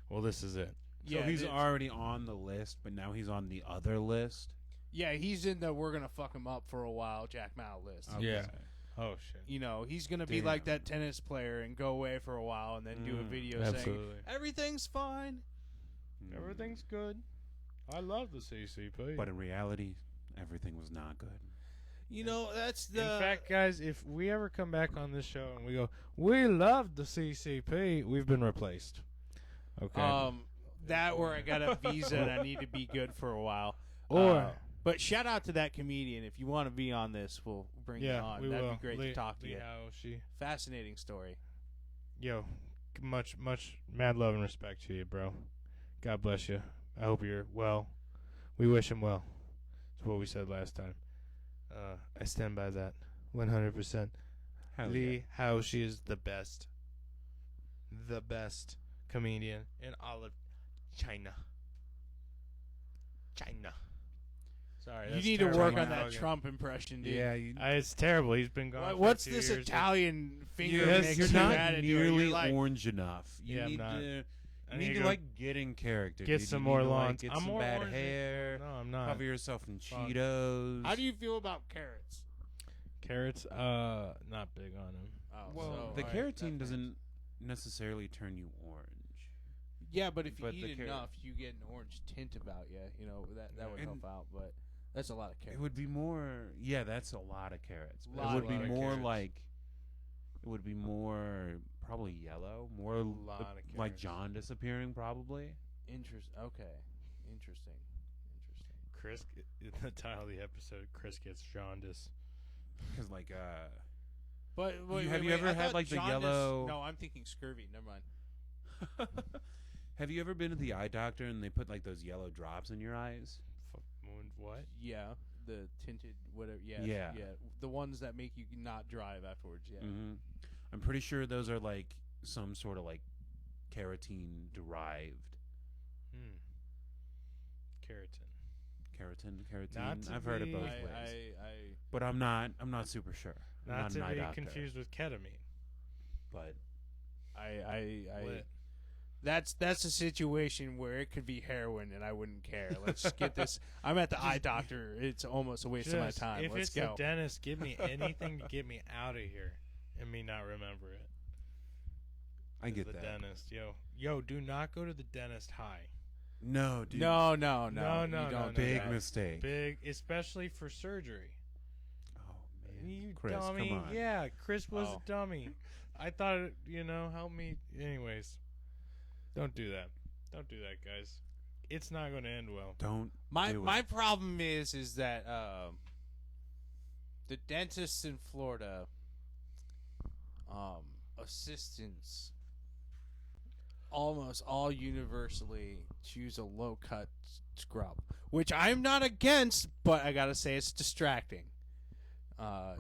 "Well, this is it." bit. So he's it's- already on the list, but now he's on the other list. Yeah, he's in the we're gonna fuck him up for a while Jack Mao list. Yeah. Oh shit. You know, he's gonna be like that tennis player and go away for a while and then do a video saying Absolutely. everything's fine. Mm. Everything's good. I love the CCP. But in reality, everything was not good. You know, that's the in fact, guys, if we ever come back on this show and we go, "We love the CCP," we've been replaced. Okay. that where I got a visa and I need to be good for a while. Or But shout out to that comedian. If you want to be on this, we'll bring you yeah, on. we That'd will. be great to talk to you. She, Fascinating story. yo, much mad love and respect to you, bro. God bless you. I hope you're well. We wish him well. That's what we said last time. I stand by that 100%. Hell Lee How she is the best comedian in all of China. Sorry, You that's need to terrible. work My on that fucking- Trump impression, dude. Yeah, It's terrible. He's been gone. What's for 2 this years. Italian finger Yes, mix you're you not had to do it? nearly You're like, orange enough. You Yeah, I'm need not. to. I You need need to to go like get in character. get dude. some You more need to, lawns. Get I'm some more bad orange. hair. No, I'm not. Cover yourself in Fuck. Cheetos. how do you feel about carrots? Carrots, not big on him. Oh, Well, so, the all right, carotene that doesn't necessarily turn you orange. Yeah, but if you But the eat carrot- enough, you get an orange tint about you. You know that would help And- out. But that's a lot of carrots. It would be more. Yeah, that's a lot of carrots. But Lot it would be of more carrots. like. It would be more probably yellow, more lot of like carrots. jaundice appearing probably. Okay. Interesting. Chris, in the title of the episode, Chris gets jaundice. Because like But have you ever I had, thought like, the jaundice- yellow- No, I'm thinking scurvy. Never mind. have you ever been to the eye doctor and they put like those yellow drops in your eyes? What? Yeah, the tinted whatever. Yeah, Yeah. The ones that make you not drive afterwards. Yeah. Mm-hmm. I'm pretty sure those are like some sort of like carotene derived. Keratin. Keratin. Not to I've heard of be- both I, ways, I but I'm not super sure. I'm Not an to eye be doctor, confused with ketamine. but Lit. That's a situation where it could be heroin and I wouldn't care. Let's get this. I'm at the eye doctor. It's almost a waste of my Just, time. if Let's it's go. a dentist, give me anything to get me out of here and me not remember it. I get the that. dentist. Yo, do not go to the dentist high. No, dude. No. No, you no, don't no, do Big that. mistake. Big, especially for surgery. Oh man, You Chris, dummy. come on. Yeah, Chris was Oh. a dummy. I thought it, help me. Anyways, don't do that. Don't do that, guys. It's not going to end well. Don't. My do it. my problem is that the dentists in Florida, assistants, almost all universally choose a low cut scrub, which I'm not against, but I gotta say it's distracting. A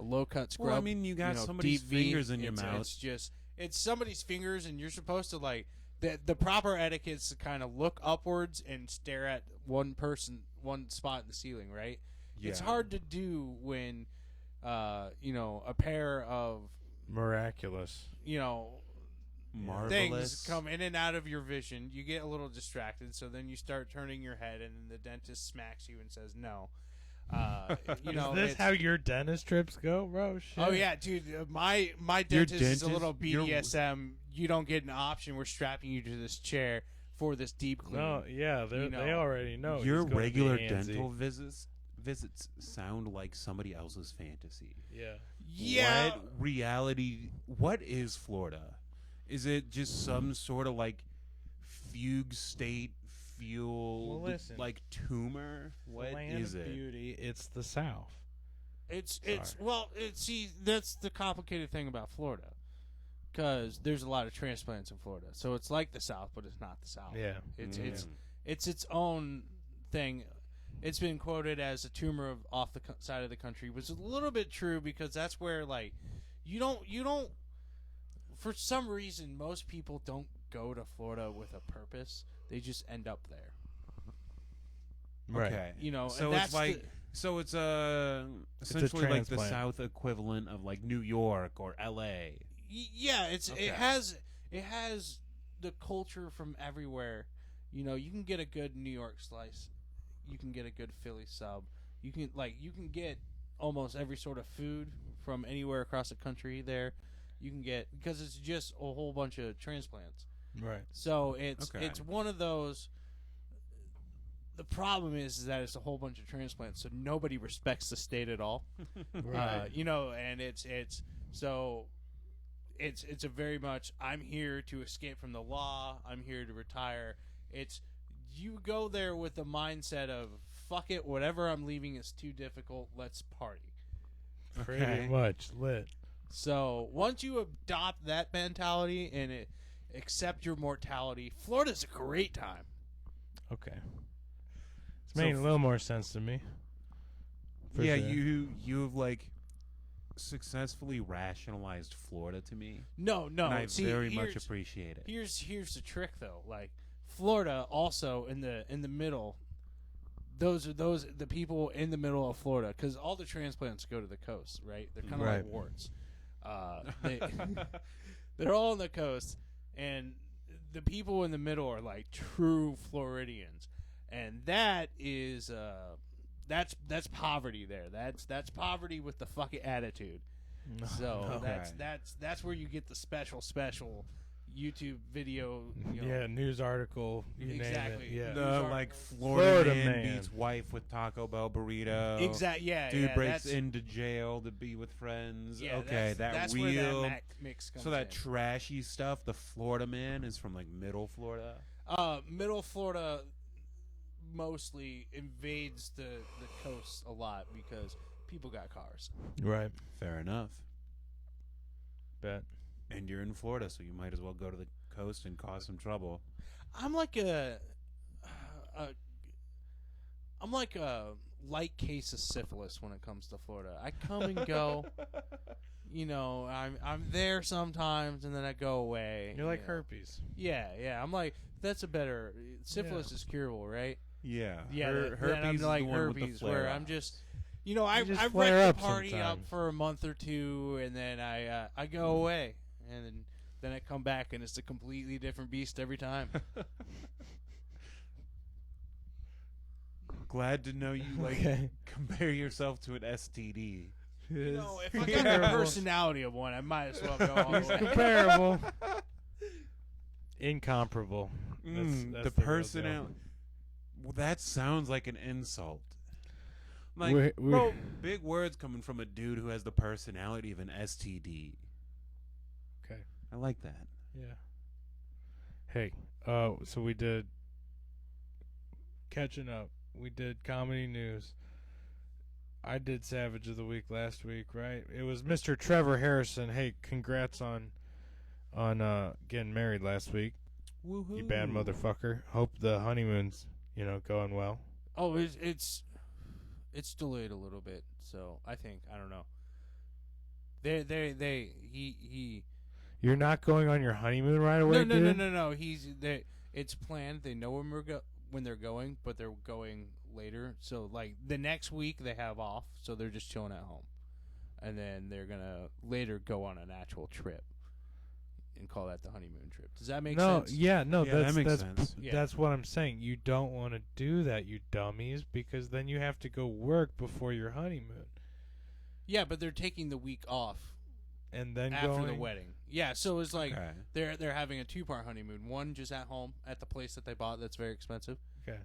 low cut scrub. Well, I mean, you got somebody's deep V, fingers in your it's- mouth. It's just it's somebody's fingers, and you're supposed to like the proper etiquette's to kind of look upwards and stare at one spot in the ceiling, right? It's Yeah. hard to do when a pair of Miraculous. Marvelous. things come in and out of your vision. You get a little distracted, so then you start turning your head, and then the dentist smacks you and says no. Is this how your dentist trips go, bro? Shit. Oh yeah, dude. My Your dentist is a dentist- little your- BDSM. you don't get an option. We're strapping you to this chair for this deep clean. No, yeah, you know. they already know. Your he's gonna be regular handsy. dental visits sound like somebody else's fantasy. Yeah. Yeah. What reality? What is Florida? Is it just some sort of like fugue state fuel, Well, listen. like tumor? What Land is of it? beauty. It's the South. It's Sorry. see, that's the complicated thing about Florida, because there's a lot of transplants in Florida, so it's like the South, but it's not the South. Yeah. It's its own thing. It's been quoted as a tumor off the side of the country, which is a little bit true, because that's where like you don't for some reason most people don't go to Florida with a purpose. They just end up there. Right. Okay. You know, So and it's that's like essentially like the transplant. South equivalent of like New York or L.A. Yeah, Okay. it has the culture from everywhere. You know, you can get a good New York slice, you can get a good Philly sub, you can get almost every sort of food from anywhere across the country there. You can get, because it's just a whole bunch of transplants. Right. So it's Okay. it's one of those. The problem is that it's a whole bunch of transplants, so nobody respects the state at all. Right. You know, and it's a very much, I'm here to escape from the law, I'm here to retire. It's, you go there with the mindset of, fuck it, whatever I'm leaving is too difficult, let's party. Pretty much lit. So once you adopt that mentality and accept your mortality, Florida's a great time. Okay. It's making a little more sense to me. For Yeah, sure. you've like successfully rationalized Florida to me. No, And I see, very much here's- appreciate it. Here's the trick though. Like Florida, also in the middle, those are the people in the middle of Florida, because all the transplants go to the coast, right? They're kind of Right. like warts. They they're all on the coast, and the people in the middle are like true Floridians, and that is that's poverty there. That's poverty with the fucking attitude. So Okay. that's where you get the special YouTube video. You know, Yeah, news article. You Exactly. name it. Yeah. The- The These like are- Florida, Florida man, man. beats wife with Taco Bell burrito. exactly. Yeah, Dude yeah, breaks that's, into jail to be with friends. Yeah, okay, that's real. where that mix comes So that in. trashy stuff, the Florida man is from like middle Florida. Middle Florida mostly invades the coast a lot because people got cars. Right. Fair enough. Bet. And you're in Florida, so you might as well go to the coast and cause some trouble. I'm like a light case of syphilis when it comes to Florida. I come and go. You know, I'm there sometimes, and then I go away. You're like you know. herpes. Yeah. I'm like, that's a better syphilis is curable, right? Yeah. Yeah, Her- then herpes I'm is like the one with the herpes, where I'm flare-ups. just, you know, I just I flare wreck up the party up sometimes. for a month or two, and then I go away, and then I come back, and it's a completely different beast every time. Glad to know you like Okay. compare yourself to an STD. You know, if I got the personality of one, I might as well go all the It's way. comparable. Incomparable. That's The real deal. personality. Well, that sounds like an insult. Like, We're- bro, big words coming from a dude who has the personality of an STD. Okay. I like that. Yeah. Hey, so we did catching up. We did comedy news. I did Savage of the Week last week, right? It was Mr. Trevor Harrison. Hey, congrats on getting married last week. Woohoo! You bad motherfucker. Hope the honeymoon's, going well. Oh, it's delayed a little bit, so I don't know. He You're not going on your honeymoon right away, dude? No. It's planned. They know when they're going, but they're going later. So like the next week they have off, so they're just chilling at home, and then they're gonna later go on an actual trip and call that the honeymoon trip. Does that make sense? Yeah, That's that makes that's sense. Yeah. that's what I'm saying. You don't want to do that, you dummies, because then you have to go work before your honeymoon. Yeah, but they're taking the week off and then after going? the wedding. Yeah, so it's like Okay. they're having a 2-part honeymoon. One just at home at the place that they bought that's very expensive, Okay.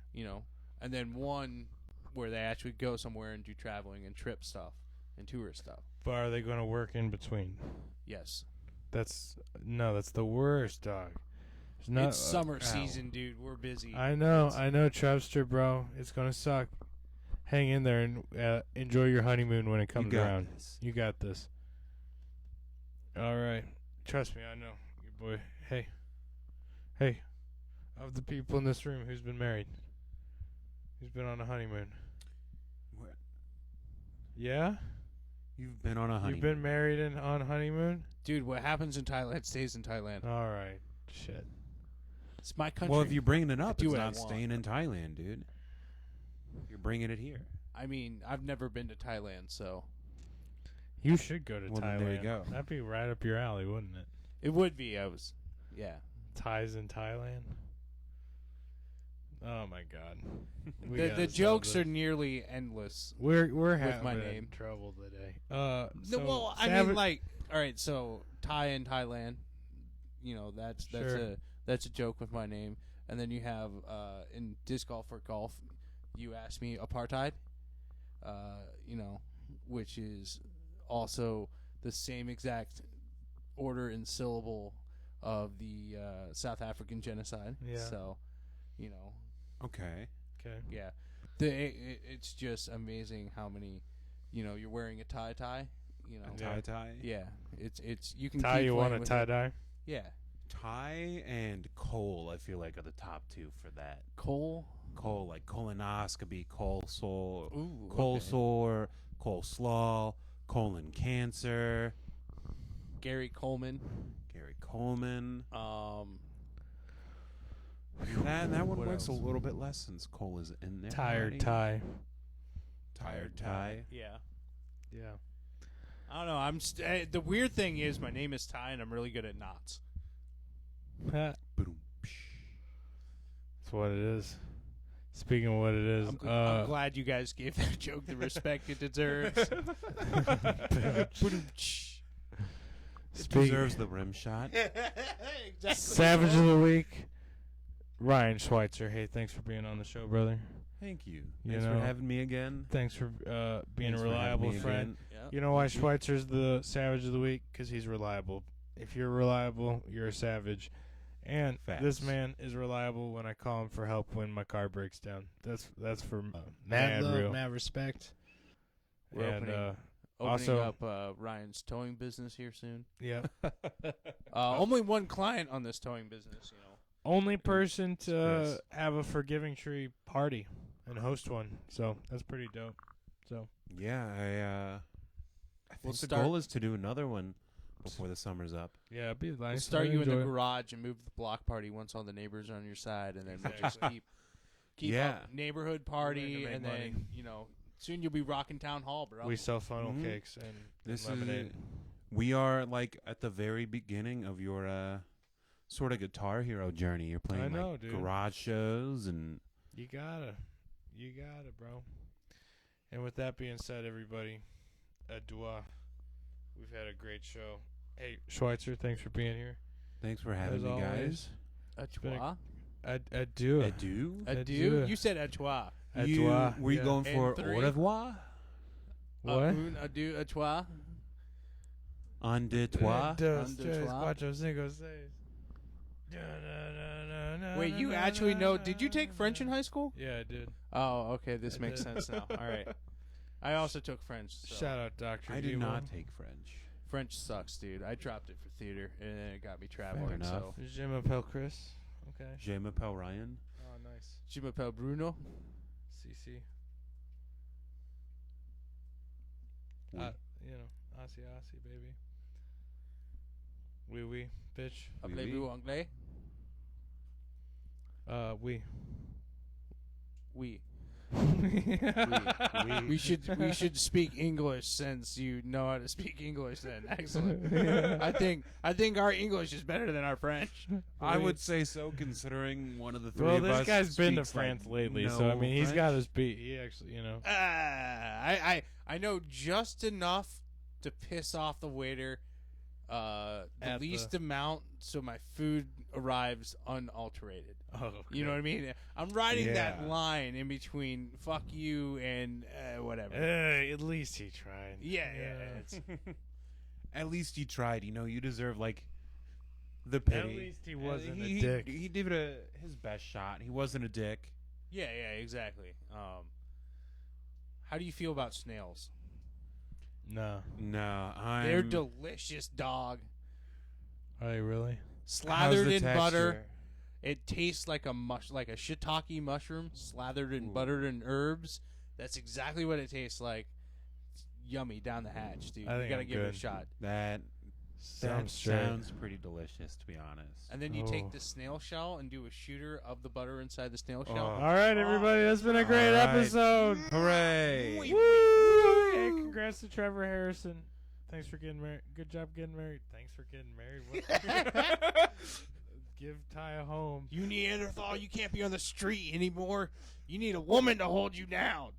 And then one where they actually go somewhere and do traveling and trip stuff and tourist stuff. But are they going to work in between? Yes. That's the worst, dog. It's not. It's summer ow. season, dude. We're busy. I know, Trevster, bro. It's gonna suck. Hang in there and enjoy your honeymoon when it comes got around. this. You got this. All right, trust me, I know your boy. Hey, of the people in this room, who's been married? Who's been on a honeymoon? What? Yeah, You've been on a honeymoon. you've been married and on honeymoon. Dude, what happens in Thailand stays in Thailand. All right, shit. It's my country. Well, if you're bringing it up, do it's what I not want. staying in Thailand, dude. You're bringing it here. I mean, I've never been to Thailand, so You should go to Well, Thailand. then there you go. That'd be right up your alley, wouldn't it? it would be. Yeah. Thais in Thailand. Oh my God. We The gotta jokes solve are this. nearly endless. We're having my in name. trouble today. No, So well, I Savage- mean, like, all right, so Thai in Thailand, that's Sure. that's a joke with my name, and then you have in disc golf or golf, you asked me apartheid, which is also the same exact order and syllable of the South African genocide. Yeah. So, Okay. Okay. yeah, it's just amazing how many, you're wearing a tie. Yeah. Tie. Yeah, it's you can Ty, keep you playing want a with tie it. dye? Yeah, Tie and coal, I feel like, are the top two for that. Cole. Coal, like colonoscopy, coleslaw, Ooh, coleslaw, coleslaw, colon cancer, Gary Coleman. Gary Coleman. Um, That one What works else? a little bit less since coal is in there. Tired already. tie. Tired tie. yeah. Yeah. I don't know. The weird thing is my name is Ty and I'm really good at knots. That's Boom. what it is. Speaking of what it is, I'm glad you guys gave that joke the respect it deserves. It speak- deserves the rim shot. Exactly. Savage of the week, Ryan Schweitzer. Hey, thanks for being on the show, brother. Thank you. You Thanks know, for having me again. Thanks for being Thanks a for having reliable me friend. again. Yeah. You know why Schweitzer's the savage of the week? Because he's reliable. If you're reliable, you're a savage. And this Facts. man is reliable when I call him for help when my car breaks down. That's for mad love, real. mad respect. We're And opening also- up Ryan's towing business here soon. yeah, Only one client on this towing business, only person to Chris. have a forgiving tree party and host one. So that's pretty dope. So Yeah, I think We'll the start- goal is to do another one before the summer's up. yeah, it'd be nice. We'll start I'd you in the enjoy it. garage and move the block party once all the neighbors are on your side, and then we'll just Exactly. keep Yeah. up neighborhood We're party, gonna and make then soon you'll be rocking town hall, bro. We sell funnel Mhm. cakes and This lemonade. We are like at the very beginning of your sort of Guitar Hero journey. You're playing I know, like dude. garage shows and You got it, bro. And with that being said, everybody, adua. We've had a great show. Hey, Schweitzer, thanks for being here. thanks for having As me, always. guys. a been a- trois? Adieu. Adieu. A Adieu. deux? You said a trois. Adieu. Were you Yeah. going for And three. au revoir? What? Un, a deux, a trois. Un, deux, trois? Un, deux, trois. Cuatro, cinco, seis. Wait, you actually know? Did you take French in high school? Yeah, I did. Oh, okay. This I makes did. sense now. All right. I also took French. So. Shout out, Dr. I did Evil. not take French. French sucks, dude. I dropped it for theater, and then it got me Fair traveling. enough. So, Je m'appelle Chris. Okay. Je m'appelle Ryan. Oh, nice. je m'appelle Bruno. CC. Oui. Aussie, baby. Oui, bitch. Oui, Appelez-vous anglais? Oui. Oui. Oui. We should speak English since you know how to speak English. Then excellent. I think our English is better than our French. I would say so, considering one of the three Well, of this us guy's been to speaks, like, France lately, no so I mean, he's got French. his beat. He actually, I know just enough to piss off the waiter the At least the- amount so my food arrives unalterated. Oh, You know what I mean? I'm riding that Yeah. line in between fuck you and whatever. At least he tried. Yeah. It's, At least you tried. You know, you deserve like the pity. At least he wasn't he, a dick. He did his best shot. He wasn't a dick. yeah, exactly. How do you feel about snails? No. No, They're I'm. delicious, dog. Are they really? How's Slathered the in butter. texture? It tastes like a shiitake mushroom slathered in Ooh. buttered and herbs. That's exactly what it tastes like. It's yummy down the hatch, dude. I You think gotta I'm give it a good. shot. That Sounds straight. sounds pretty delicious, to be honest. And then you Oh. take the snail shell and do a shooter of the butter inside the snail shell. Oh. All right, everybody. That's been a great All right. episode. Hooray! Woo! Hey, congrats to Trevor Harrison. Thanks for getting married. Good job getting married. Thanks for getting married. What? Give Ty a home. You Neanderthal, you can't be on the street anymore. You need a woman to hold you down.